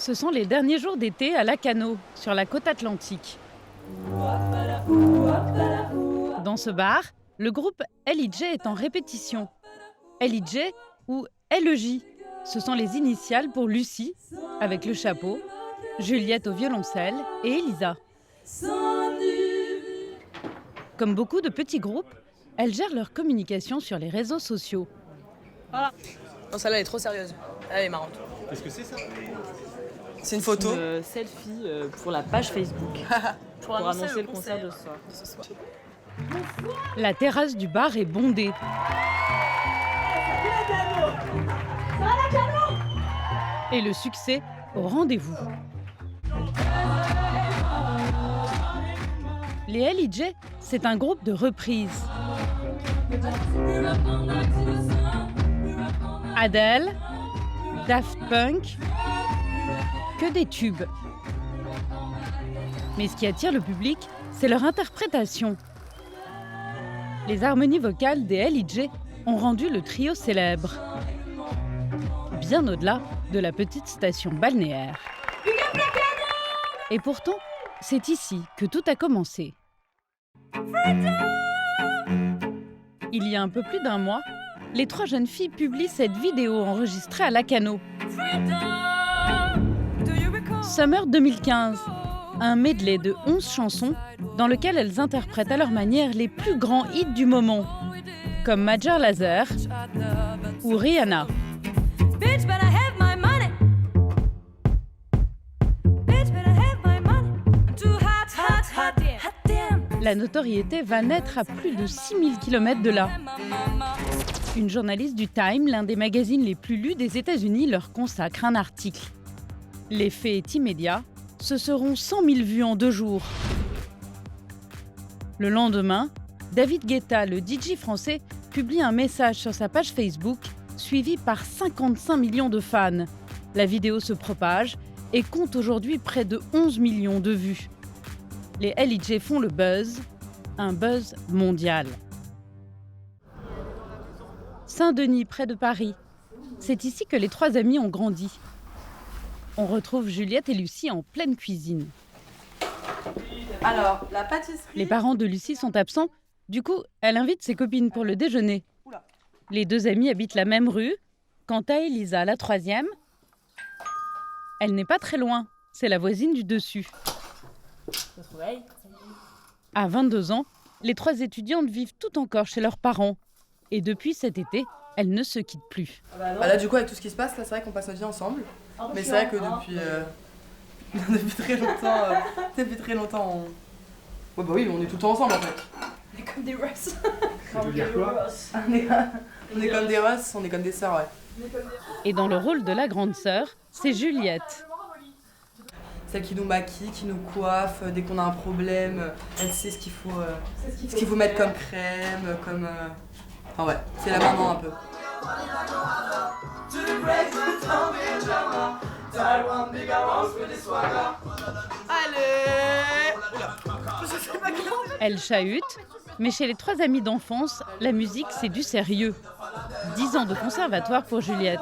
Ce sont les derniers jours d'été à Lacanau, sur la côte atlantique. Dans ce bar, le groupe LIJ est en répétition. LIJ ou LEJ, ce sont les initiales pour Lucie, avec le chapeau, Juliette au violoncelle et Elisa. Comme beaucoup de petits groupes, elles gèrent leur communication sur les réseaux sociaux. Voilà. Non, celle-là elle est trop sérieuse. Elle est marrante. Qu'est-ce que c'est ça? C'est une photo. Une selfie pour la page Facebook. pour annoncer le concert de ce soir. La terrasse du bar est bondée. Et le succès au rendez-vous. Les LIJ, c'est un groupe de reprises. Adele, Daft Punk, que des tubes. Mais ce qui attire le public, c'est leur interprétation. Les harmonies vocales des LIJ ont rendu le trio célèbre, bien au-delà de la petite station balnéaire. Et pourtant, c'est ici que tout a commencé. Il y a un peu plus d'un mois, les trois jeunes filles publient cette vidéo enregistrée à Lacanau. Summer 2015, un medley de 11 chansons dans lequel elles interprètent à leur manière les plus grands hits du moment, comme Major Lazer ou Rihanna. La notoriété va naître à plus de 6000 km de là. Une journaliste du Time, l'un des magazines les plus lus des États-Unis, leur consacre un article. L'effet est immédiat, ce seront 100 000 vues en 2 jours. Le lendemain, David Guetta, le DJ français, publie un message sur sa page Facebook, suivi par 55 millions de fans. La vidéo se propage et compte aujourd'hui près de 11 millions de vues. Les LIJ font le buzz, un buzz mondial. Saint-Denis, près de Paris. C'est ici que les trois amies ont grandi. On retrouve Juliette et Lucie en pleine cuisine. Alors, la pâtisserie. Les parents de Lucie sont absents, du coup, elle invite ses copines pour le déjeuner. Les deux amies habitent la même rue. Quant à Elisa, la troisième, elle n'est pas très loin, c'est la voisine du dessus. À 22 ans, les trois étudiantes vivent toutes encore chez leurs parents. Et depuis cet été, elles ne se quittent plus. Là, du coup, avec tout ce qui se passe, là, c'est vrai qu'on passe notre vie ensemble. Mais c'est vrai que depuis très longtemps, ouais, bah oui, on est tout le temps ensemble en fait. On est comme des Ross. Ça veut dire quoi? On est comme des Ross, on est comme des sœurs, ouais. Et dans le rôle de la grande sœur, c'est Juliette. Celle qui nous maquille, qui nous coiffe, dès qu'on a un problème, elle sait ce qu'il faut mettre comme crème, comme... Enfin ouais, c'est la maman un peu. Allez! Elle chahute, mais chez les trois amies d'enfance, la musique, c'est du sérieux. 10 ans de conservatoire pour Juliette.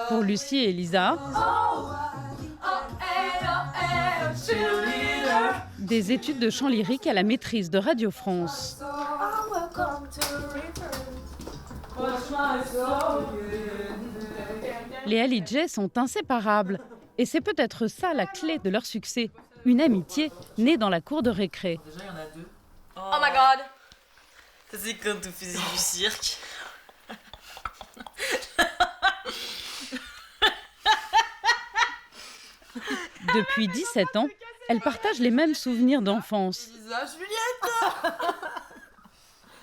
Pour Lucie et Elisa, des études de chant lyrique à la maîtrise de Radio France. Les LIJ sont inséparables. Et c'est peut-être ça la clé de leur succès. Une amitié née dans la cour de récré. Déjà, il y en a 2. Oh my god! Ça, c'est quand on faisait du cirque. Depuis 17 ans, elles partagent les mêmes souvenirs d'enfance. Elisa, Juliette!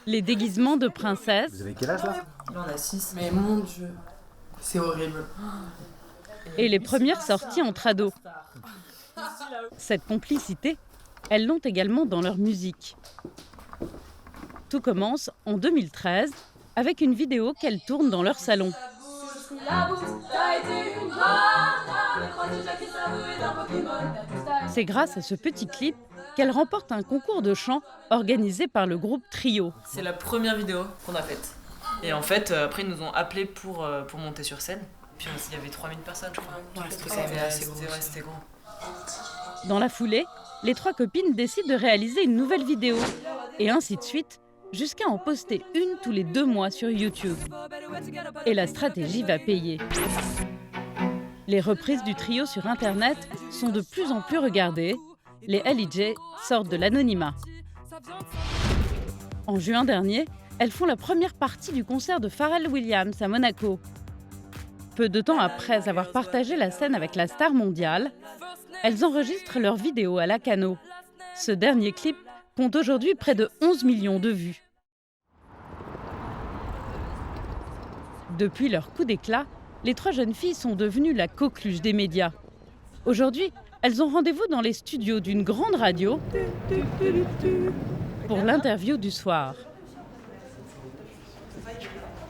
Les déguisements de princesses, Vous avez quel âge là? Là, on a 6. Mais mon Dieu, c'est horrible. et les premières sorties entre ados. Cette complicité, elles l'ont également dans leur musique. Tout commence en 2013 avec une vidéo qu'elles tournent dans leur salon. C'est grâce à ce petit clip qu'elle remporte un concours de chant organisé par le groupe Trio. C'est la première vidéo qu'on a faite. Et en fait, après, ils nous ont appelés pour monter sur scène. Puis il y avait 3000 personnes, je crois. Ouais, c'était quand même assez gros. C'était gros. Dans la foulée, les 3 copines décident de réaliser une nouvelle vidéo. Et ainsi de suite, jusqu'à en poster une tous les 2 mois sur YouTube. Et la stratégie va payer. Les reprises du trio sur Internet sont de plus en plus regardées. Les LEJ sortent de l'anonymat. En juin dernier, elles font la première partie du concert de Pharrell Williams à Monaco. Peu de temps après avoir partagé la scène avec la star mondiale, elles enregistrent leur vidéo à Lacanau. Ce dernier clip compte aujourd'hui près de 11 millions de vues. Depuis leur coup d'éclat, les 3 jeunes filles sont devenues la coqueluche des médias. Aujourd'hui, elles ont rendez-vous dans les studios d'une grande radio pour l'interview du soir.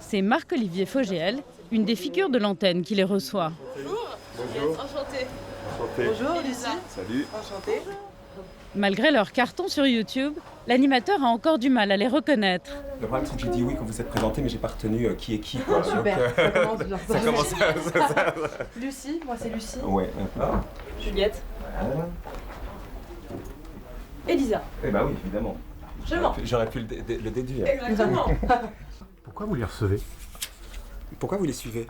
C'est Marc-Olivier Fogéel, une des figures de l'antenne, qui les reçoit. Bonjour. Enchantée. Bonjour Lucie. Salut. Enchantée. Malgré leur carton sur YouTube, l'animateur a encore du mal à les reconnaître. Le problème, c'est que j'ai dit oui quand vous êtes présenté, mais j'ai pas retenu qui est qui. Quoi. Super, Donc, ça commence bien. ça commence ça. Lucie, moi c'est Lucie. Ouais. Juliette. Voilà. Elisa. Eh ben oui, évidemment. J'aurais pu le déduire. Exactement. Pourquoi vous les recevez? Pourquoi vous les suivez?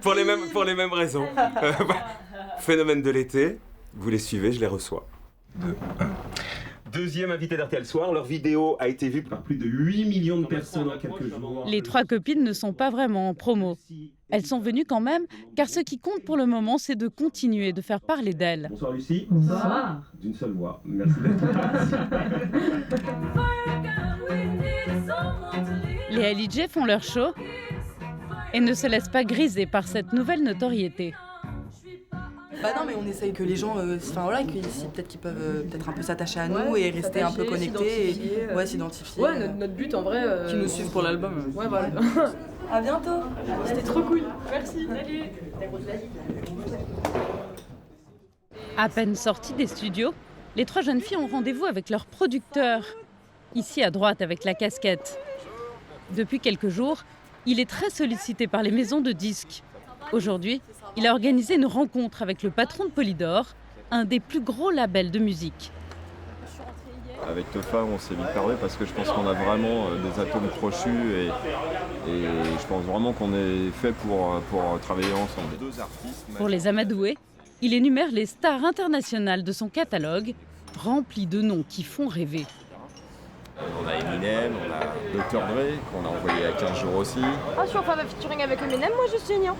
pour les mêmes raisons. Phénomène de l'été, vous les suivez, je les reçois. Deuxième invité d'RTL Soir, leur vidéo a été vue par plus de 8 millions de personnes en quelques jours. Les 3 copines ne sont pas vraiment en promo. Elles sont venues quand même, car ce qui compte pour le moment, c'est de continuer de faire parler d'elles. Bonsoir Lucie. Bonsoir. D'une seule voix. Merci d'être là. Les LEJ font leur show et ne se laissent pas griser par cette nouvelle notoriété. Bah non, mais on essaye que les gens, peut-être qu'ils peuvent peut-être un peu s'attacher à nous et rester un peu connectés et s'identifier. Ouais, notre but en vrai. Qui nous suivent pour l'album. Ouais, voilà. À bientôt. C'était trop cool. Merci. Salut. À peine sorties des studios, les 3 jeunes filles ont rendez-vous avec leur producteur, ici à droite avec la casquette. Depuis quelques jours, il est très sollicité par les maisons de disques. Aujourd'hui, il a organisé une rencontre avec le patron de Polydor, un des plus gros labels de musique. Avec Teufa, on s'est vite parlé parce que je pense qu'on a vraiment des atomes crochus et je pense vraiment qu'on est fait pour travailler ensemble. 2 artistes. Pour les amadouer, il énumère les stars internationales de son catalogue, rempli de noms qui font rêver. On a Eminem, on a Dr. Dre, qu'on a envoyé il y a 15 jours aussi. Ah, je suis en phase de featuring avec Eminem, moi je signe.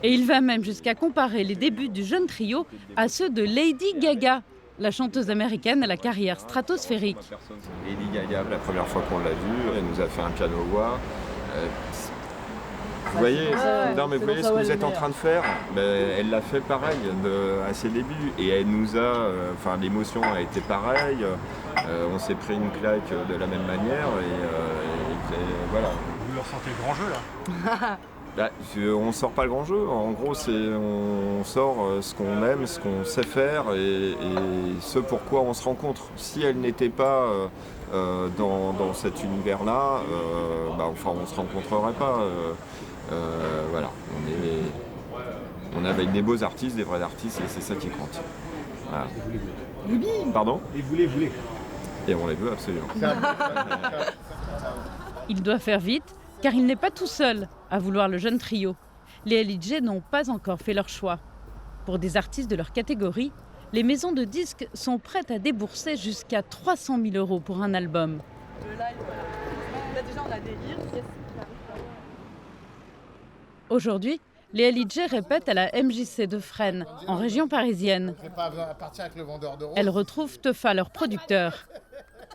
Et il va même jusqu'à comparer les débuts du jeune trio à ceux de Lady Gaga, la chanteuse américaine à la carrière stratosphérique. Lady Gaga, la première fois qu'on l'a vue, elle nous a fait un piano-voix. Vous voyez, vous voyez ce que vous êtes en train de faire, elle l'a fait pareil à ses débuts et elle nous a, l'émotion a été pareille, on s'est pris une claque de la même manière et voilà. Vous leur sentez le grand jeu là? On sort pas le grand jeu, en gros on sort ce qu'on aime, ce qu'on sait faire et ce pourquoi on se rencontre. Si elle n'était pas dans cet univers-là, on se rencontrerait pas. Voilà, on est avec des beaux artistes, des vrais artistes, et c'est ça qui compte. Voilà. Pardon? Et vous les voulez? Et on les veut absolument. Il doit faire vite, car il n'est pas tout seul à vouloir le jeune trio. Les LEJ n'ont pas encore fait leur choix. Pour des artistes de leur catégorie, les maisons de disques sont prêtes à débourser jusqu'à 300 000 € pour un album. On a des hits. Aujourd'hui, les LEJ répètent à la MJC de Fresnes, en région parisienne. Elles retrouvent Teufa, leur producteur.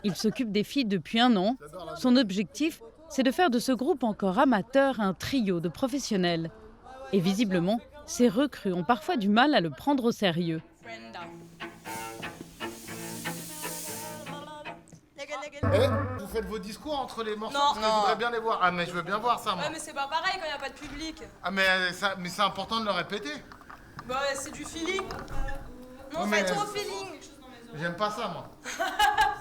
Il s'occupe des filles depuis 1 an. Son objectif, c'est de faire de ce groupe encore amateur un trio de professionnels. Et visiblement, ces recrues ont parfois du mal à le prendre au sérieux. Vous faites vos discours entre les morceaux? Non, parce que je voudrais bien les voir. Ah mais je veux bien voir ça moi. Ouais, mais c'est pas pareil quand il n'y a pas de public. Ah mais c'est important de le répéter. Bah c'est du feeling. Non, Ouais, mais- fais trop feeling. J'aime pas ça moi.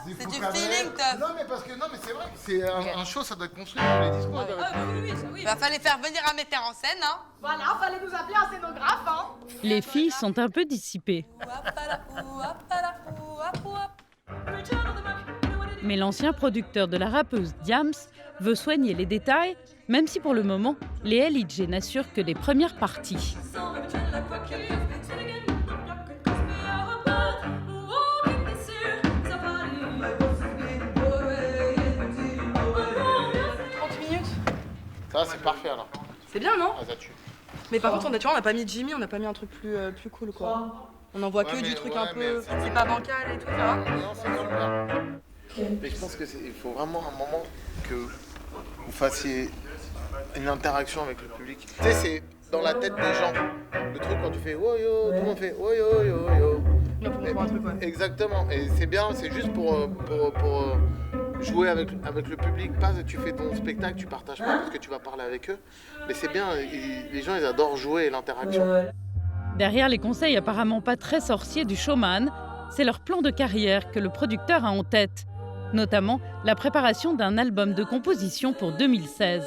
Il C'est faut du cadrer. feeling, Teuf. Non, mais parce que non, mais c'est vrai. C'est un show, ça doit être construit. Les discours. Il va falloir faire venir un metteur en scène, hein. Voilà, fallait nous appeler un scénographe, hein. Les filles sont un peu dissipées. Mais l'ancien producteur de la rappeuse Diams veut soigner les détails, même si pour le moment, les LIJ n'assurent que des premières parties. Ça, c'est parfait alors. C'est bien, non? Ah, ça tue. Mais par contre, on n'a pas mis Jimmy, on n'a pas mis un truc plus cool, quoi. On en voit que Ouais, du mais- truc ouais, un peu... mais c'est- C'est pas bancal et tout, ça va? Non, c'est super. Mais je pense qu'il faut vraiment un moment que vous fassiez une interaction avec le public. Tu sais, c'est dans la tête des gens. Le truc quand tu fais oh yo, tout le monde fait oh yo yo yo. Là, pour voir un truc, ouais. Exactement. Et c'est bien, c'est juste pour jouer avec le public. Pas tu fais ton spectacle, tu partages pas parce que tu vas parler avec eux. Mais c'est bien, les gens ils adorent jouer et l'interaction. Derrière les conseils apparemment pas très sorciers du showman, c'est leur plan de carrière que le producteur a en tête, notamment la préparation d'un album de composition pour 2016.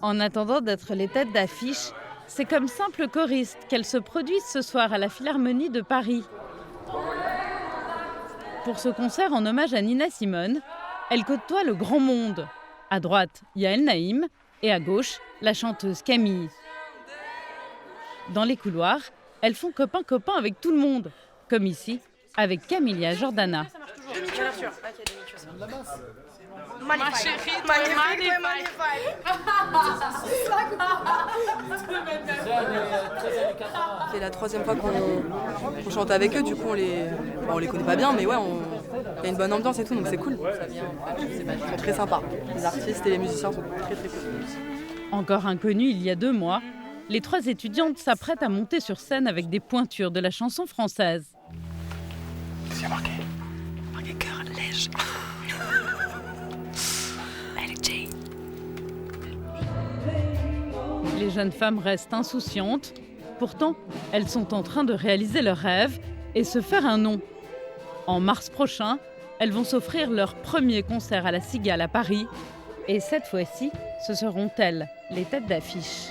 En attendant d'être les têtes d'affiche, c'est comme simple choriste qu'elles se produisent ce soir à la Philharmonie de Paris. Pour ce concert en hommage à Nina Simone, elles côtoient le grand monde. À droite, Yael Naïm et à gauche, la chanteuse Camille. Dans les couloirs, elles font copain-copain avec tout le monde, comme ici, avec Camilla Jordana. C'est la troisième fois qu'on chante avec eux, du coup on les connaît pas bien, mais ouais, il y a une bonne ambiance et tout, donc c'est cool. Ils sont très sympas. Les artistes et les musiciens sont très très cool. Encore inconnus il y a 2 mois, les 3 étudiantes s'apprêtent à monter sur scène avec des pointures de la chanson française. C'est marqué. Cœur léger. LJ. Les jeunes femmes restent insouciantes. Pourtant, elles sont en train de réaliser leurs rêves et se faire un nom. En mars prochain, elles vont s'offrir leur premier concert à la Cigale à Paris. Et cette fois-ci, ce seront elles, les têtes d'affiche.